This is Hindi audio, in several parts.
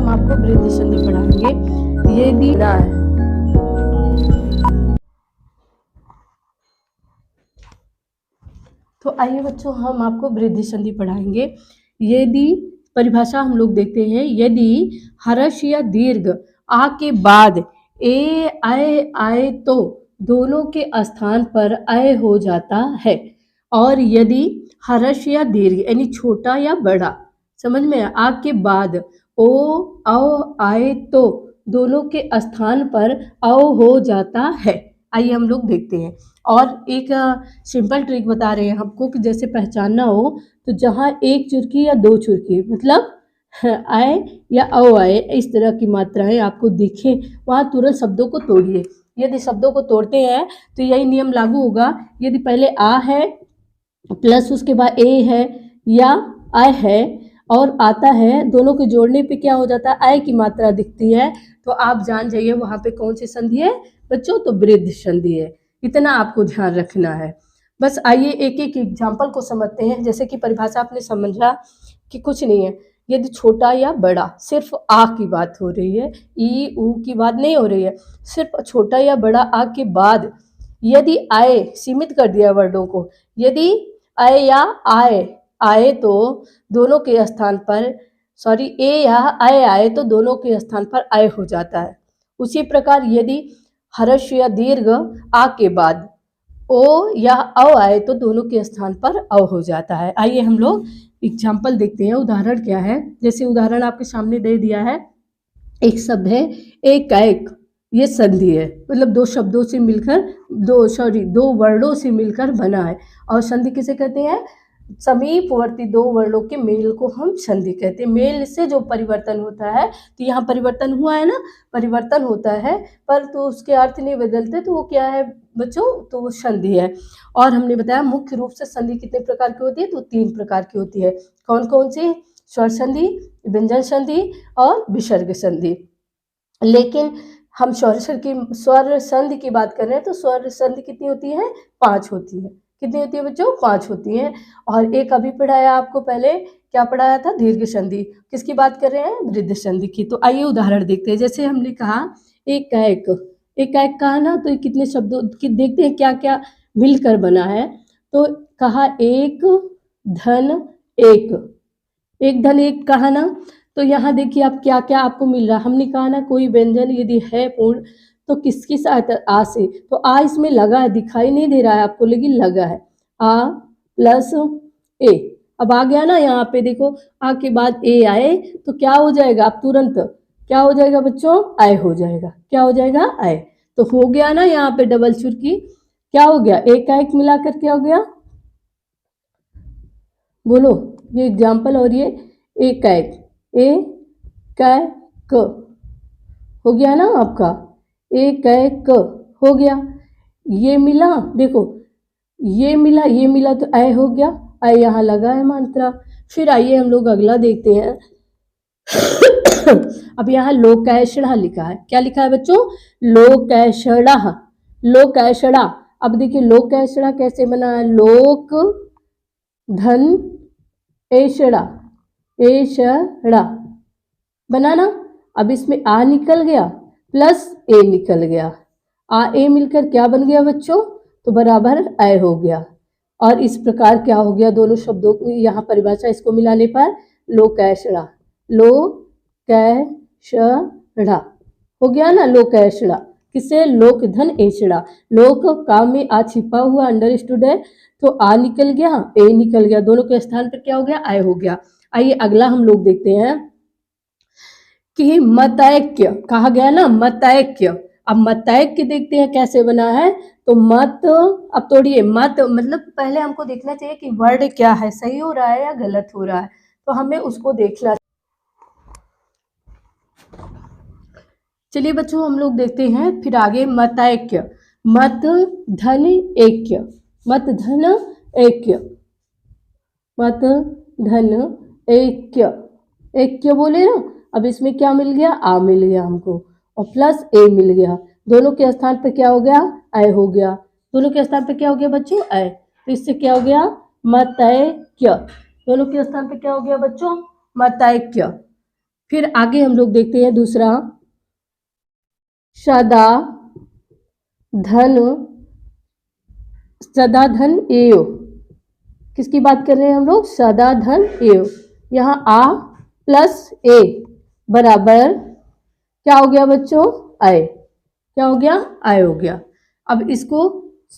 हम आपको वृद्धि संधि पढ़ाएंगे। यदि तो आइए बच्चों, हम आपको वृद्धि संधि पढ़ाएंगे। यदि परिभाषा हम लोग देखते हैं, यदि हर्ष या दीर्घ आ के बाद ए आए तो दोनों के स्थान पर अय हो जाता है, और यदि हर्ष या दीर्घ यानी छोटा या बड़ा, समझ में आ के बाद ओ औ आए तो दोनों के स्थान पर औ हो जाता है। आइए हम लोग देखते हैं, और एक सिंपल ट्रिक बता रहे हैं हमको कि जैसे पहचानना हो तो जहाँ एक चुरकी या दो चुरकी मतलब आए या औ आए इस तरह की मात्राएं आपको दिखें, वहाँ तुरंत शब्दों को तोड़िए। यदि शब्दों को तोड़ते हैं तो यही नियम लागू होगा। यदि पहले आ है प्लस उसके बाद ए है या आय है और आता है, दोनों को जोड़ने पे क्या हो जाता है, आय की मात्रा दिखती है, तो आप जान जाइए वहाँ पे कौन सी संधि है बच्चों, तो वृद्धि संधि है। इतना आपको ध्यान रखना है। बस आइए एक एक एग्जाम्पल को समझते हैं। जैसे कि परिभाषा आपने समझा कि कुछ नहीं है, यदि छोटा या बड़ा, सिर्फ आ की बात हो रही है, ई ऊ की बात नहीं हो रही है, सिर्फ छोटा या बड़ा आ के बाद यदि आए, सीमित कर दिया वर्डों को, यदि आए या आए तो दोनों के स्थान पर ए या आए तो दोनों के स्थान पर आय हो जाता है। उसी प्रकार यदि हर्ष या दीर्घ आ के बाद ओ या औ आए तो दोनों के स्थान पर औ हो जाता है। आइए हम लोग एग्जाम्पल देखते हैं। उदाहरण क्या है, जैसे उदाहरण आपके सामने दे दिया है, एक शब्द है एकाएक, ये संधि है, मतलब दो शब्दों से मिलकर दो वर्णों से मिलकर बना है। और संधि किसे कहते हैं, समीपवर्ती दो वर्णों के मेल को हम संधि कहते हैं। मेल से जो परिवर्तन होता है, तो यहाँ परिवर्तन हुआ है ना, परिवर्तन होता है पर तो उसके अर्थ नहीं बदलते, तो वो क्या है बच्चों, तो वो संधि है। और हमने बताया मुख्य रूप से संधि कितने प्रकार की होती है, तो 3 प्रकार की होती है। कौन कौन सी, स्वर संधि, व्यंजन संधि और विसर्ग संधि। लेकिन हम स्वर संधि की बात कर रहे हैं, तो स्वर संधि कितनी होती है, 5 होती है। कितनी होती है बच्चों, 5 होती है। और एक अभी पढ़ाया आपको, पहले क्या पढ़ाया था, दीर्घ संधि। किसकी बात कर रहे हैं, वृद्धि संधि की। तो आइए उदाहरण देखते हैं। जैसे हमने कहा एकाएक, एकाएक कहा ना, तो कितने शब्दों की देखते हैं क्या क्या मिलकर बना है। तो कहा एक धन एक धन एक कहा ना, तो यहाँ देखिए आप क्या क्या आपको मिल रहा है। हमने कहा ना कोई व्यंजन यदि है पूर्ण तो किसकी सहायता, आ से, तो आ इसमें लगा है, दिखाई नहीं दे रहा है आपको लेकिन लगा है, आ प्लस ए। अब आ गया ना, यहाँ पे देखो आ के बाद ए आए तो क्या हो जाएगा, अब तुरंत क्या हो जाएगा बच्चों, आय हो जाएगा। क्या हो जाएगा, आय। तो हो गया ना यहाँ पे डबल चुरकी, क्या हो गया, एक का एक मिलाकर क्या हो गया, बोलो, ये एग्जाम्पल और ये एक का एक, ए कै क हो गया ना आपका, ए कै क हो गया। ये मिला, देखो ये मिला तो ऐ हो गया, ऐ यहाँ लगा है मात्रा। फिर आइए हम लोग अगला देखते हैं। अब यहाँ लोकैषणा लिखा है, क्या लिखा है बच्चों, लोकैषणा, लोकैषणा। अब देखिए लोकैषणा कैसे बना है, लोक धन ऐषणा, ऐषणा बना ना। अब इसमें आ निकल गया प्लस ए निकल गया, आ ए मिलकर क्या बन गया बच्चों, तो बराबर ऐ हो गया। और इस प्रकार क्या हो गया, दोनों शब्दों की यहाँ परिभाषा, इसको मिलाने पर लोकैषणा, लोकैषणा हो गया ना, लोकैषणा। किससे, लोक धन ऐषणा, लोक काम में आ छिपा हुआ अंडरस्टूड है, तो आ निकल गया, ए निकल गया, दोनों के स्थान पर क्या हो गया, आय हो गया। आइए अगला हम लोग देखते हैं कि मतैक्य, कहा गया ना मतैक्य। अब मतैक्य देखते हैं कैसे बना है, तो मत, अब तोड़िए, मत मतलब पहले हमको देखना चाहिए कि वर्ड क्या है, सही हो रहा है या गलत हो रहा है, तो हमें उसको देखना। चलिए बच्चों हम लोग देखते हैं फिर आगे, मतैक्य, मत धन ऐक्य, मत धन ऐक्य, मत धन ऐक्य, ऐक्य बोले ना। अब इसमें क्या मिल गया, आ मिल गया हमको और प्लस ए मिल गया, दोनों के स्थान पे क्या हो गया, ऐ हो गया। दोनों के स्थान पे क्या हो गया बच्चों, ऐ, तो इससे क्या हो गया, मतैक्य। दोनों के स्थान पे क्या हो गया बच्चों, मतैक्य। फिर आगे हम लोग देखते हैं दूसरा, सदा धन, सदा धन एव, किसकी बात कर रहे हैं हम लोग, सदा धन एव। यहाँ आ प्लस ए बराबर क्या हो गया बच्चों, आय। क्या हो गया, आय हो गया। अब इसको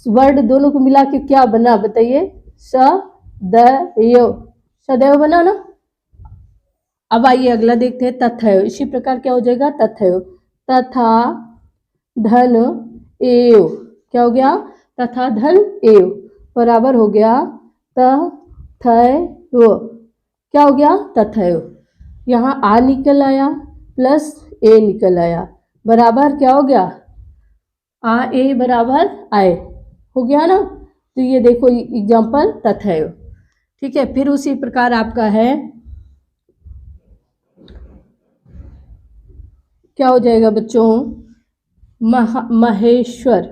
वर्ड दोनों को मिला के क्या बना बताइए, सदैव, सदैव बना ना। अब आइए अगला देखते हैं, तथैव। इसी प्रकार क्या हो जाएगा, तथैव, तथा धन एव, क्या हो गया, तथा धन एव बराबर हो गया तथैव, क्या हो गया, तथैव। यहाँ आ निकल आया प्लस ए निकल आया बराबर क्या हो गया, आ ए बराबर आए, हो गया ना। तो ये देखो एग्जाम्पल तथैव, ठीक है। फिर उसी प्रकार आपका है, क्या हो जाएगा बच्चों, महेश्वर,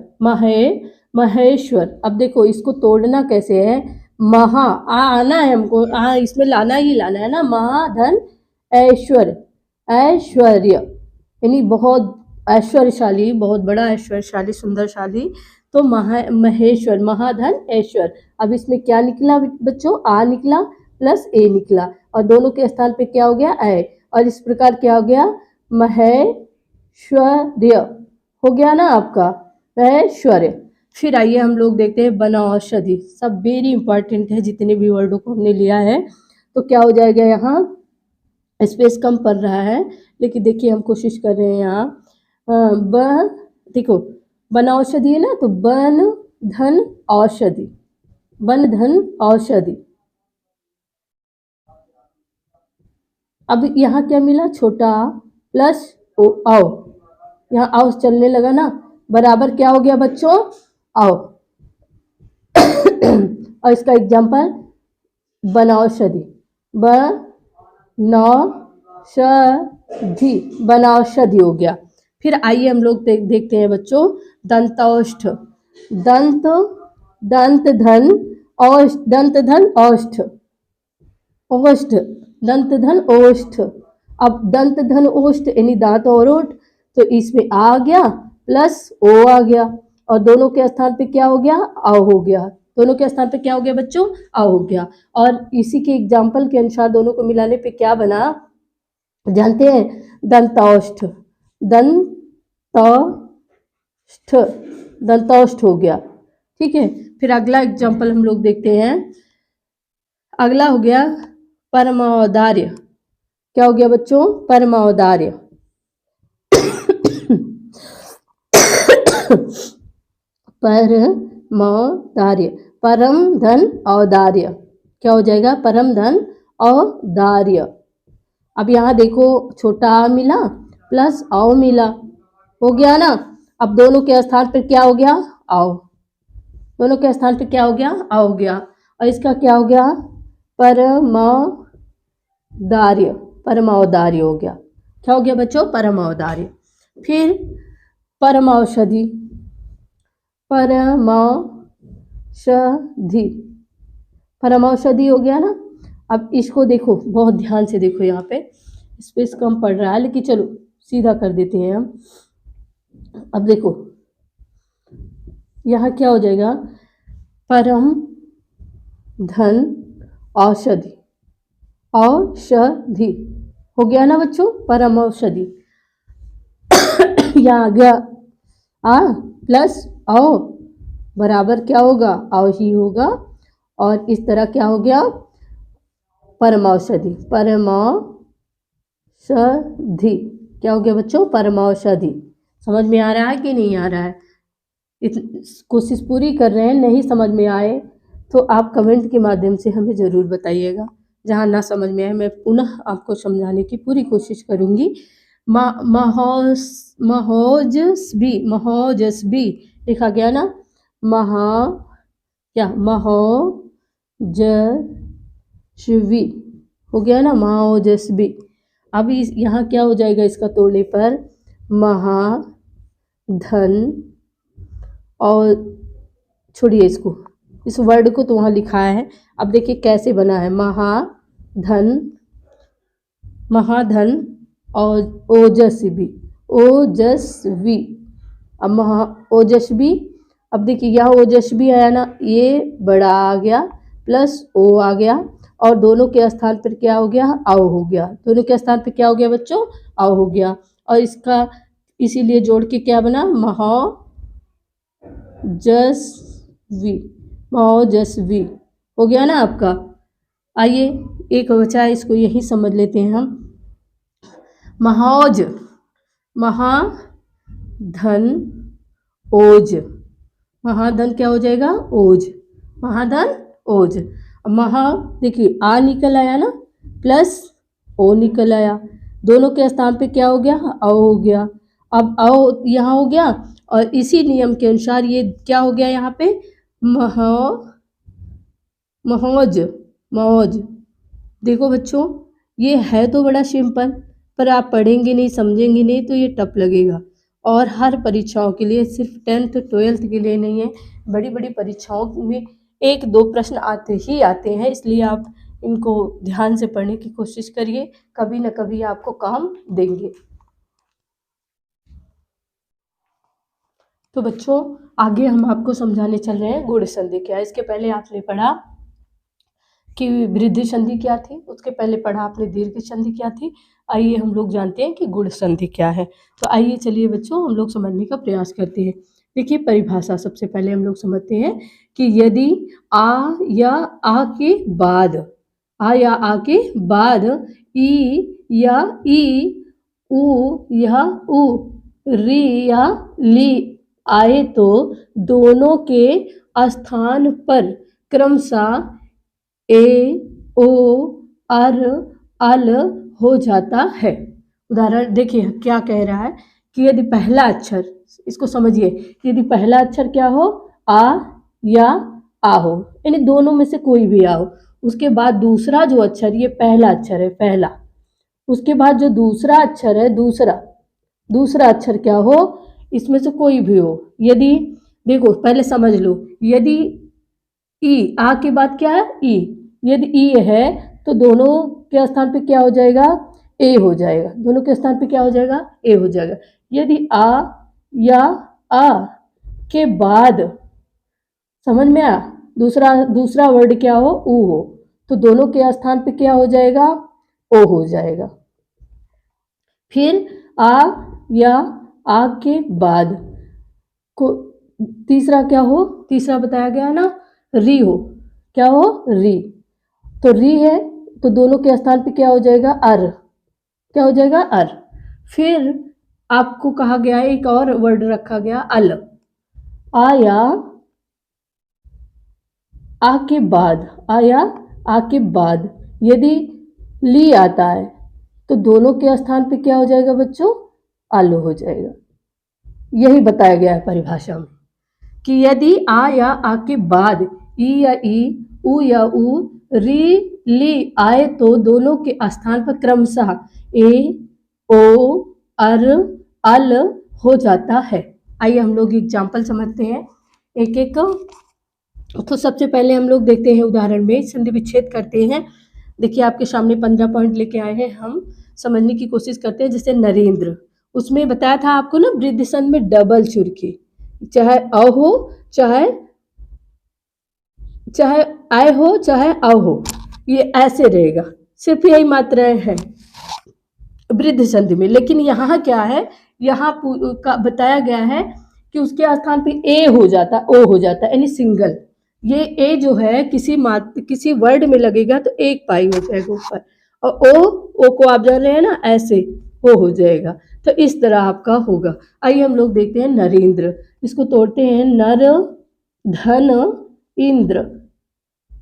महेश्वर। अब देखो इसको तोड़ना कैसे है, महा आ आना है हमको, आ इसमें लाना ही लाना है ना, महाधन ऐश्वर्य, ऐश्वर्य यानी बहुत ऐश्वर्यशाली, बहुत बड़ा ऐश्वर्यशाली, सुंदरशाली। तो महेश्वर, महाधन ऐश्वर। अब इसमें क्या निकला बच्चों, आ निकला प्लस ए निकला और दोनों के स्थान पे क्या हो गया, ऐ। और इस प्रकार क्या हो गया, महेश्वर्य हो गया ना आपका, ऐश्वर्य। फिर आइए हम लोग देखते हैं वनौषधि। सब वेरी इंपॉर्टेंट है, जितने भी वर्डों को हमने लिया है। तो क्या हो जाएगा, यहाँ स्पेस कम पड़ रहा है, लेकिन देखिए हम कोशिश कर रहे हैं यहाँ। देखो वनौषधि है ना, तो वन धन औषधि, वन धन औषधि। अब यहाँ क्या मिला, छोटा प्लस ओ आओ, यहाँ आओ चलने लगा ना, बराबर क्या हो गया बच्चों, आओ। और इसका एग्जाम्पल वनौषधि, बनौषधि, बनौषधि हो गया। फिर आइए हम लोग देखते हैं बच्चों, दंतौष्ठ, दंत, दंत धन औष्ठ, दंत धन औष्ठ, ओष्ठ, दंत धन ओष्ठ। अब दंत धन ओष्ठ यानी दांत और ओठ, तो इसमें आ गया प्लस ओ आ गया और दोनों के स्थान पे क्या हो गया, आ हो गया। दोनों के स्थान पे क्या हो गया बच्चों, आ हो गया। और इसी के एग्जाम्पल के अनुसार दोनों को मिलाने पे क्या बना जानते हैं, दंतौष्ठ, दंतौष्ठ, दंतौष्ठ हो गया, ठीक है। फिर अगला एग्जाम्पल हम लोग देखते हैं, अगला हो गया परमौदार्य। क्या हो गया बच्चों, परमौदार्य। परमौदार्य, परम धन औदार्य, क्या हो जाएगा, परम धन औदार्य। अब यहाँ देखो छोटा आ मिला प्लस आओ मिला, हो गया ना। अब दोनों के स्थान पर क्या हो गया, आओ, दोनों के स्थान पे क्या हो गया, आ हो गया। और इसका क्या हो गया, परमौदार्य, परमौदार्य हो गया। क्या हो गया बच्चों, परमौदार्य। फिर परमौषधि, परमौषधि, परमौषधि हो गया ना। अब इसको देखो बहुत ध्यान से देखो, यहाँ पे स्पेस कम पड़ रहा है, लेकिन चलो सीधा कर देते हैं हम। अब देखो यहाँ क्या हो जाएगा, परम धन औषधि, औषधि हो गया ना बच्चों, परम औषधि। यहाँ आ गया आ प्लस आओ बराबर क्या होगा, आओ ही होगा। और इस तरह क्या हो गया, परमौषधि, परमौषधि क्या हो गया बच्चों, परमौषधि। समझ में आ रहा है कि नहीं आ रहा है, कोशिश पूरी कर रहे हैं। नहीं समझ में आए तो आप कमेंट के माध्यम से हमें ज़रूर बताइएगा। जहाँ ना समझ में आए मैं पुनः आपको समझाने की पूरी कोशिश करूँगी। महोजस्वी, महोजस्वी लिखा गया ना, महा क्या, महोजस्वी हो गया ना, महोजस्वी। अब यहाँ क्या हो जाएगा, इसका तोड़ने पर महाधन, और छोड़िए इसको, इस वर्ड को तो वहाँ लिखा है। अब देखिए कैसे बना है, महाधन, महाधन और ओजस्वी, ओजस्वी। अब महा ओजस्वी, अब देखिए यहाँ ओजस्वी आया ना, ये बड़ा आ गया प्लस ओ आ गया, और दोनों के स्थान पर क्या हो गया, आओ हो गया। दोनों के स्थान पर क्या हो गया बच्चों, आओ हो गया। और इसका इसीलिए जोड़ के क्या बना, महोजस्वी, महोजस्वी हो गया ना आपका। आइए एक बचा है, इसको यही समझ लेते हैं हम। महाओज, महाधन ओज, महाधन क्या हो जाएगा, ओज, महाधन ओज। महा देखिए आ निकल आया ना, प्लस ओ निकल आया, दोनों के स्थान पे क्या हो गया, औ हो गया। अब औ यहाँ हो गया, और इसी नियम के अनुसार ये क्या हो गया यहाँ पे, महोज, मौज। देखो बच्चों, ये है तो बड़ा सिंपल, पर आप पढ़ेंगे नहीं, समझेंगे नहीं तो ये टफ लगेगा। और हर परीक्षाओं के लिए, सिर्फ 10th 12th के लिए नहीं है, बड़ी बड़ी परीक्षाओं में 1-2 प्रश्न आते ही आते हैं, इसलिए आप इनको ध्यान से पढ़ने की कोशिश करिए, कभी न कभी आपको काम देंगे। तो बच्चों आगे हम आपको समझाने चल रहे हैं गुण संधि क्या है। इसके पहले आपने पढ़ा कि वृद्धि संधि क्या थी, उसके पहले पढ़ा आपने दीर्घ संधि क्या थी। आइए हम लोग जानते हैं कि गुण संधि क्या है। तो आइए चलिए बच्चों हम लोग समझने का प्रयास करते हैं। देखिए परिभाषा सबसे पहले हम लोग समझते हैं कि यदि आ या आ के बाद, आ या आ के बाद ई या ई, उ या उ, री या ली आए तो दोनों के स्थान पर क्रमशः ए, ओ, अर, अल हो जाता है। उदाहरण देखिए क्या कह रहा है कि यदि पहला अक्षर, इसको समझिए, यदि पहला अक्षर क्या हो, आ या आ हो, यानी दोनों में से कोई भी आ हो, उसके बाद दूसरा जो अक्षर, ये पहला अक्षर है पहला, उसके बाद जो दूसरा अक्षर है दूसरा अक्षर क्या हो, इसमें से कोई भी हो। यदि देखो पहले समझ लो, यदि ई, आ के बाद क्या है, ई, यदि ई है तो दोनों के स्थान पे क्या हो जाएगा, ए हो जाएगा, दोनों के स्थान पे क्या हो जाएगा, ए हो जाएगा। यदि आ या आ के बाद, समझ में आया, दूसरा वर्ड क्या हो, ऊ हो, तो दोनों के स्थान पे क्या हो जाएगा, ओ हो जाएगा। फिर आ या आ के बाद को तीसरा क्या हो, तीसरा बताया गया ना, री हो, क्या हो, री, तो री है तो दोनों के स्थान पे क्या हो जाएगा, अर, क्या हो जाएगा, अर। फिर आपको कहा गया है, एक और वर्ड रखा गया, अल, आ या आ के बाद, आ या आ के बाद यदि ली आता है तो दोनों के स्थान पे क्या हो जाएगा बच्चों, अल हो जाएगा। यही बताया गया है परिभाषा में कि यदि आ या आ के बाद ई या ई, उ या उ, री ली आए तो दोनों के स्थान पर क्रमशः ए, ओ, अर, अल हो जाता है। आइए हम लोग एग्जाम्पल समझते हैं एक एक। तो सबसे पहले हम लोग देखते हैं उदाहरण में संधि विच्छेद करते हैं। देखिए आपके सामने 15 पॉइंट लेके आए हैं, हम समझने की कोशिश करते हैं। जैसे नरेंद्र, उसमें बताया था आपको ना, वृद्धि संधि में डबल चुरकी, चाहे अ हो चाहे आय हो चाहे अ हो, ये ऐसे रहेगा, सिर्फ यही मात्राएं हैं वृद्धि संधि में। लेकिन यहाँ क्या है, यहाँ का बताया गया है कि उसके स्थान पे ए हो जाता, ओ हो जाता, यानी सिंगल। ये ए जो है किसी वर्ड में लगेगा तो एक पाई हो जाएगा ऊपर, और ओ को आप जान रहे हैं ना, ऐसे ओ हो जाएगा। तो इस तरह आपका होगा। आइए हम लोग देखते हैं नरेंद्र, इसको तोड़ते हैं, नर धन इंद्र,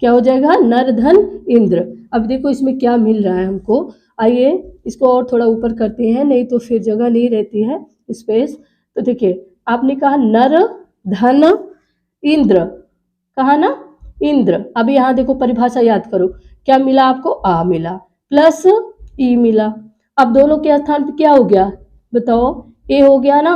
क्या हो जाएगा, नर धन इंद्र। अब देखो इसमें क्या मिल रहा है हमको, आइए इसको और थोड़ा ऊपर करते हैं, नहीं तो फिर जगह नहीं रहती है, स्पेस। तो देखिए आपने कहा नर धन इंद्र, कहा ना इंद्र। अब यहाँ देखो परिभाषा याद करो, क्या मिला आपको, आ मिला प्लस ई मिला। अब दोनों के स्थान पे क्या हो गया बताओ, ए हो गया ना।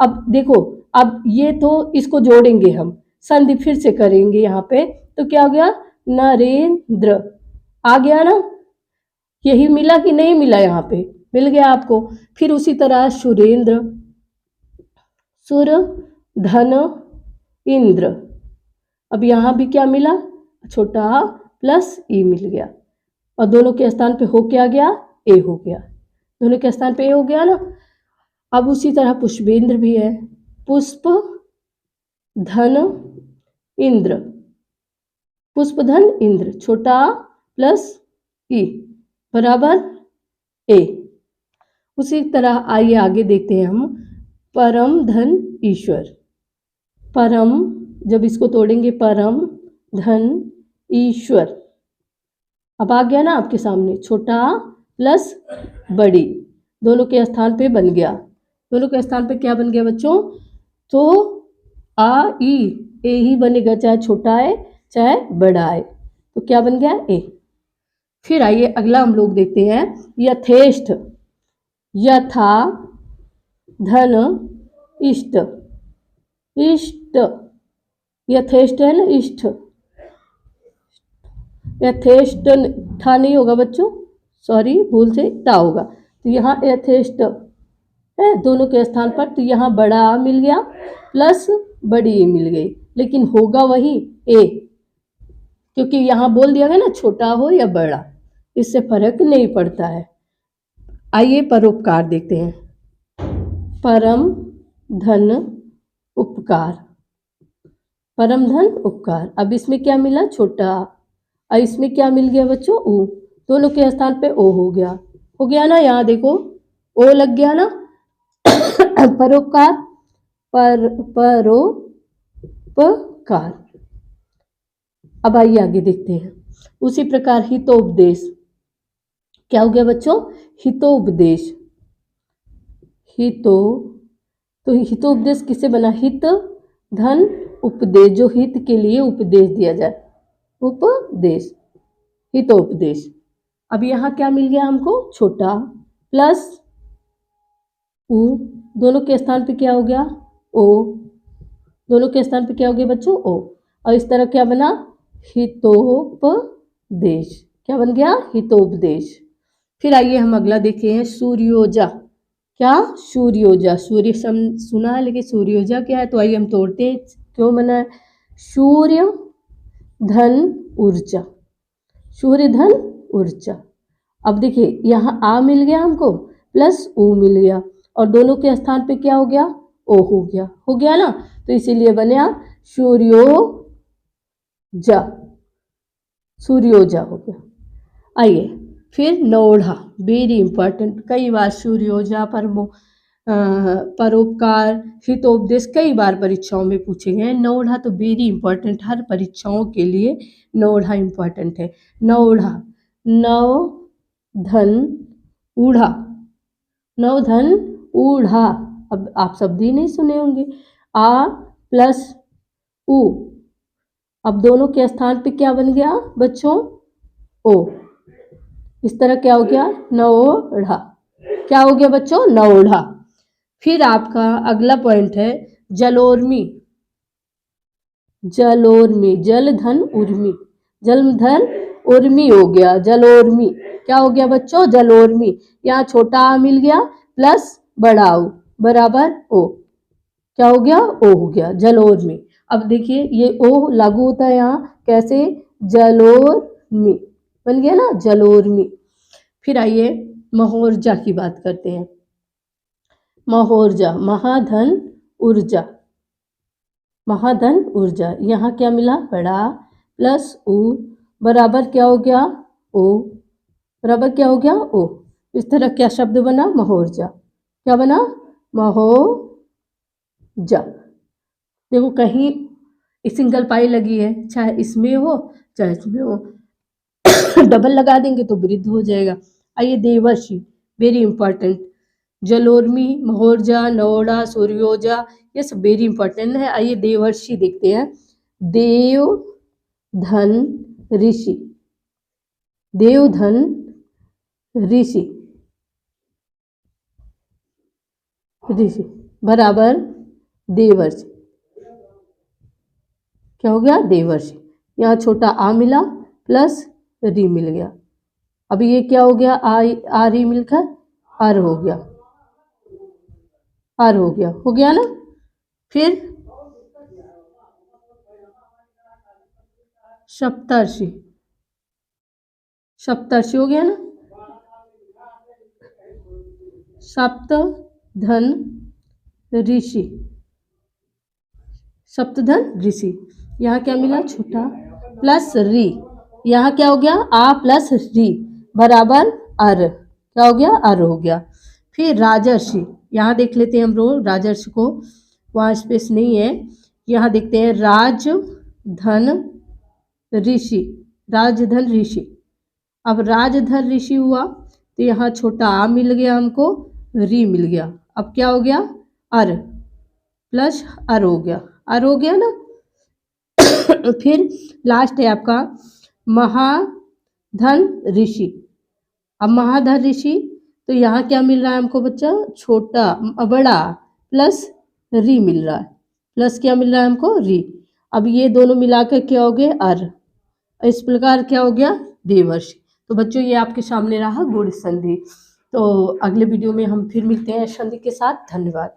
अब देखो, अब ये तो इसको जोड़ेंगे हम, संधि फिर से करेंगे यहाँ पे, तो क्या हो गया, नरेंद्र, आ गया ना। यही मिला कि नहीं मिला यहाँ पे, मिल गया आपको। फिर उसी तरह सुरेंद्र, सुर धन इंद्र। अब यहाँ भी क्या मिला, छोटा आ प्लस ई मिल गया, और दोनों के स्थान पे हो क्या गया, ए हो गया, दोनों के स्थान पे ए हो गया ना। अब उसी तरह पुष्पेंद्र भी है, पुष्प धन इंद्र, पुष्प धन इंद्र, छोटा आ प्लस ई बराबर ए। उसी तरह आइए आगे देखते हैं हम, परम धन ईश्वर। परम, जब इसको तोड़ेंगे परम धन ईश्वर, अब आ गया ना आपके सामने, छोटा प्लस बड़ी, दोनों के स्थान पे बन गया, दोनों के स्थान पे क्या बन गया बच्चों, तो आ ई ए ही बनेगा, चाहे छोटा है चाहे बड़ा है, तो क्या बन गया ए। फिर आइए अगला हम लोग देखते हैं, यथेष्ट, यथा धन इष्ट, इष्ट, यथेष्ट है ना, इष्ट, यथेष्ट था नहीं होगा बच्चों, सॉरी भूल से ता होगा, तो यहाँ यथेष्ट है दोनों के स्थान पर, तो यहाँ बड़ा आ मिल गया प्लस बड़ी ए मिल गई, लेकिन होगा वही ए, क्योंकि यहाँ बोल दिया गया ना छोटा हो या बड़ा, इससे फर्क नहीं पड़ता है। आइए परोपकार देखते हैं, परम धन उपकार, परम धन उपकार। अब इसमें क्या मिला, छोटा, और इसमें क्या मिल गया बच्चों, ओ, दोनों के स्थान पे ओ हो गया ना, यहाँ देखो ओ लग गया ना। परोपकार, परोपकार। अब आइए आगे देखते हैं, उसी प्रकार हितोपदेश, क्या हो गया बच्चों, हितोपदेश, हितो, तो हितोपदेश किससे बना, हित धन उपदेश, जो हित के लिए उपदेश दिया जाए, उपदेश, हितोपदेश। अब यहाँ क्या मिल गया हमको, छोटा प्लस उ, दोनों के स्थान पे क्या हो गया, ओ, दोनों के स्थान पे क्या हो गया बच्चों, ओ, और इस तरह क्या बना, हितोपदेश, क्या बन गया, हितोपदेश। फिर आइए हम अगला देखे हैं, सूर्योजा, क्या, सूर्योजा, सूर्य सुना है लेकिन सूर्योजा क्या है, तो आइए हम तोड़ते हैं, क्यों बना है, सूर्य धन ऊर्जा, सूर्य धन ऊर्जा। अब देखिए यहाँ आ मिल गया हमको प्लस ऊ मिल गया, और दोनों के स्थान पे क्या हो गया, ओ हो गया ना, तो इसीलिए बना सूर्योजा, सूर्योजा हो गया। आइए फिर नौढ़ा, वेरी इंपॉर्टेंट, कई बार सूर्योजा, परोपकार, हितोपदेश कई बार परीक्षाओं में पूछे गए। नौढ़ा तो वेरी इंपॉर्टेंट, हर परीक्षाओं के लिए नौढ़ा इंपॉर्टेंट है। नौढ़ा, नव धन ऊढ़ा, नव धन ऊढ़ा, अब आप शब्द ही नहीं सुने होंगे, आ प्लस ऊ, अब दोनों के स्थान पे क्या बन गया बच्चों, ओ, इस तरह क्या हो गया, नौढ़ा, क्या हो गया बच्चों, नौढ़ा। फिर आपका अगला पॉइंट है जलोर्मी, जलोर्मी, जल धन उर्मी, जल धन उर्मी हो गया, जलोर्मी, क्या हो गया बच्चों, जलोर्मी, यहाँ छोटा आ मिल गया प्लस बड़ा ओ बराबर ओ, क्या हो गया, ओ हो गया, जलोर्मी। अब देखिए ये ओ लागू होता है यहाँ, कैसे, जलोर्मी बन गया ना, जलोर्मी। फिर आइए महोर्जा की बात करते हैं, महोर्जा, महाधन ऊर्जा, महाधन ऊर्जा, यहाँ क्या मिला, बड़ा प्लस ऊ बराबर क्या हो गया, ओ, बराबर क्या हो गया, ओ, इस तरह क्या शब्द बना, महोर्जा, क्या बना, महोर्जा। देखो कहीं सिंगल पाई लगी है, चाहे इसमें हो चाहे इसमें हो, डबल लगा देंगे तो वृद्ध हो जाएगा। आइए देवर्षि, वेरी इंपॉर्टेंट, जलोर्मी, महोर्जा, नौड़ा, सूर्योजा, ये सब वेरी इंपॉर्टेंट है। आइए देवर्षि देखते हैं, देव धन ऋषि, देव धन ऋषि, ऋषि बराबर देवर्षि, क्या हो गया, देवर्षि, यहाँ छोटा आ मिला प्लस री मिल गया, अब ये क्या हो गया, आ री मिलकर अर हो गया, अर हो गया ना। फिर सप्तर्षि, सप्तर्षि हो गया ना। सप्त धन ऋषि, सप्तधन ऋषि, यहाँ क्या मिला छोटा प्लस री, यहाँ क्या हो गया आ प्लस री बराबर अर, क्या हो गया अर हो गया। फिर राजर्षि, यहाँ देख लेते हैं हम लोग राजर्षि को, वहाँ स्पेस नहीं है, यहाँ देखते हैं राज धन ऋषि, राजधन ऋषि। अब राजधन ऋषि हुआ तो यहाँ छोटा आ मिल गया हमको, री मिल गया, अब क्या हो गया अर प्लस अर हो गया, अर हो गया ना। फिर लास्ट है आपका महाधन ऋषि। अब महाधन ऋषि तो यहाँ क्या मिल रहा है हमको बच्चा, छोटा बड़ा प्लस री मिल रहा है, प्लस क्या मिल रहा है हमको री। अब ये दोनों मिलाकर क्या हो गए अर, इस प्रकार क्या हो गया देवर्षि। तो बच्चों ये आपके सामने रहा गुण संधि। तो अगले वीडियो में हम फिर मिलते हैं संधि के साथ। धन्यवाद।